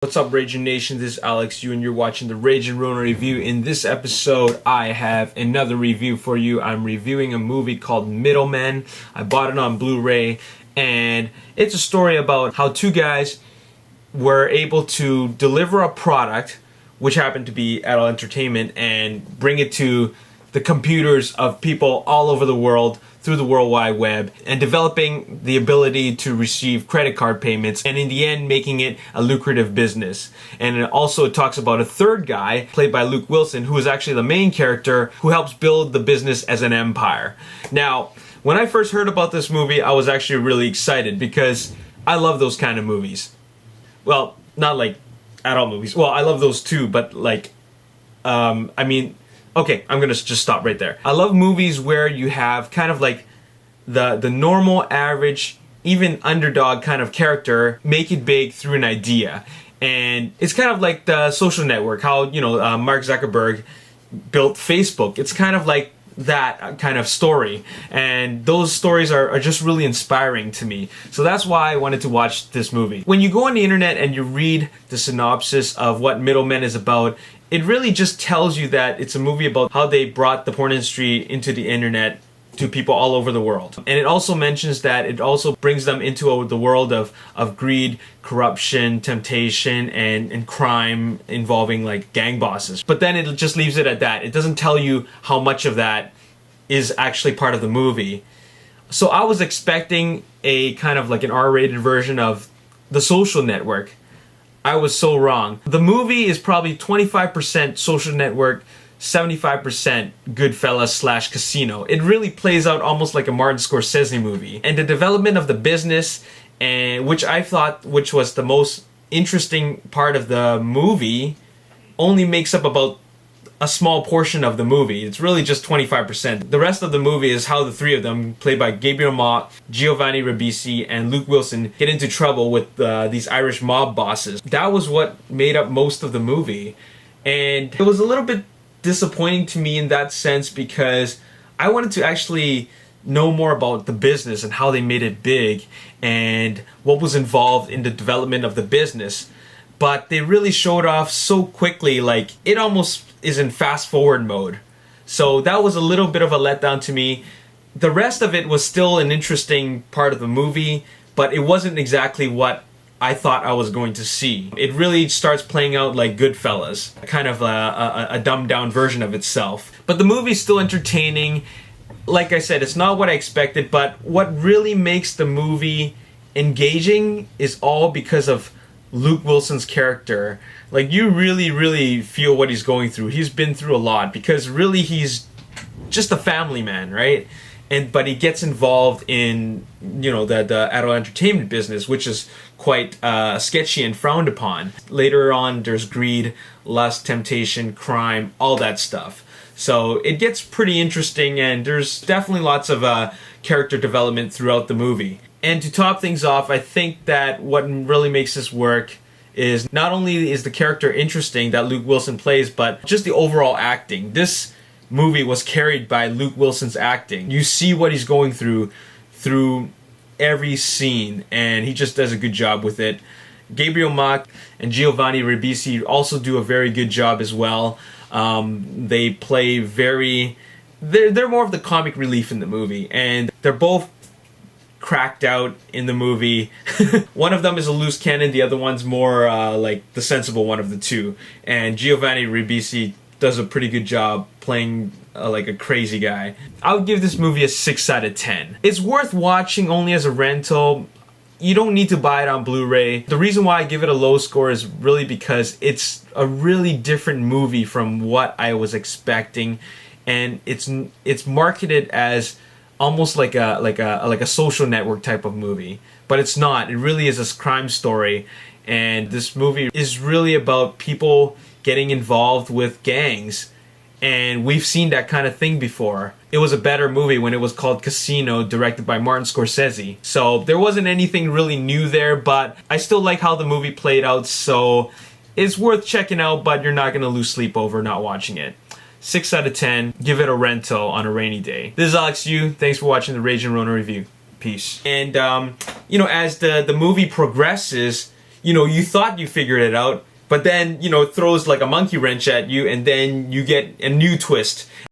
What's up, Ragin Nation? This is Alex, and you're watching the Ragin Ronin review. In this episode, I have another review for you. I'm reviewing a movie called Middlemen. I bought it on Blu-ray, and it's a story about how two guys were able to deliver a product, which happened to be adult entertainment, and bring it to the computers of people all over the world through the World Wide Web, and developing the ability to receive credit card payments, and in the end making it a lucrative business. And it also talks about a third guy, played by Luke Wilson, who is actually the main character, who helps build the business as an empire. Now, when I first heard about this movie, I was actually really excited because I love those kind of movies. Well, not like adult movies. Well, I love those too, but like, okay, I'm gonna just stop right there. I love movies where you have kind of like the normal, average, even underdog kind of character make it big through an idea. And it's kind of like The Social Network, how, Mark Zuckerberg built Facebook. It's kind of like that kind of story, and those stories are just really inspiring to me. So that's why I wanted to watch this movie. When you go on the internet and you read the synopsis of what Middlemen is about, it really just tells you that it's a movie about how they brought the porn industry into the internet to people all over the world. And it also mentions that it also brings them into the world of greed, corruption, temptation, and crime involving like gang bosses. But then it just leaves it at that. It doesn't tell you how much of that is actually part of the movie. So I was expecting a kind of like an R-rated version of The Social Network. I was so wrong. The movie is probably 25% Social Network, 75% Goodfellas / Casino. It really plays out almost like a Martin Scorsese movie. And the development of the business, and which I thought was the most interesting part of the movie, only makes up about a small portion of the movie. It's really just 25%. The rest of the movie is how the three of them, played by Gabriel Macht, Giovanni Ribisi, and Luke Wilson, get into trouble with these Irish mob bosses. That was what made up most of the movie. And it was a little bit disappointing to me in that sense because I wanted to actually know more about the business and how they made it big and what was involved in the development of the business. But they really showed off so quickly, like it almost is in fast forward mode. So that was a little bit of a letdown to me. The rest of it was still an interesting part of the movie, but it wasn't exactly what I thought I was going to see. It really starts playing out like Goodfellas, kind of a dumbed down version of itself. But the movie's still entertaining. Like I said, it's not what I expected, but what really makes the movie engaging is all because of Luke Wilson's character. Like, you really feel what he's going through. He's been through a lot because really he's just a family man, right? But he gets involved in, the adult entertainment business, which is quite sketchy and frowned upon. Later on, there's greed, lust, temptation, crime, all that stuff. So it gets pretty interesting, and there's definitely lots of character development throughout the movie. And to top things off, I think that what really makes this work is not only is the character interesting that Luke Wilson plays, but just the overall acting. This movie was carried by Luke Wilson's acting. You see what he's going through every scene, and he just does a good job with it. Gabriel Macht and Giovanni Ribisi also do a very good job as well. They play they're more of the comic relief in the movie, and they're both cracked out in the movie. One of them is a loose cannon, the other one's more like the sensible one of the two. And Giovanni Ribisi does a pretty good job playing like a crazy guy. I would give this movie a 6 out of 10. It's worth watching only as a rental. You don't need to buy it on Blu-ray. The reason why I give it a low score is really because it's a really different movie from what I was expecting, and it's marketed as almost like a Social Network type of movie, but it's not. It really is a crime story, and this movie is really about people getting involved with gangs, and we've seen that kind of thing before. It was a better movie when it was called Casino, directed by Martin Scorsese. So there wasn't anything really new there, but I still like how the movie played out, so it's worth checking out, but you're not going to lose sleep over not watching it. 6 out of 10. Give it a rental on a rainy day. This is Alex Yu. Thanks for watching the Ragin Ronin review. Peace. And, as the movie progresses, you know, you thought you figured it out, but then, you know, it throws like a monkey wrench at you, and then you get a new twist.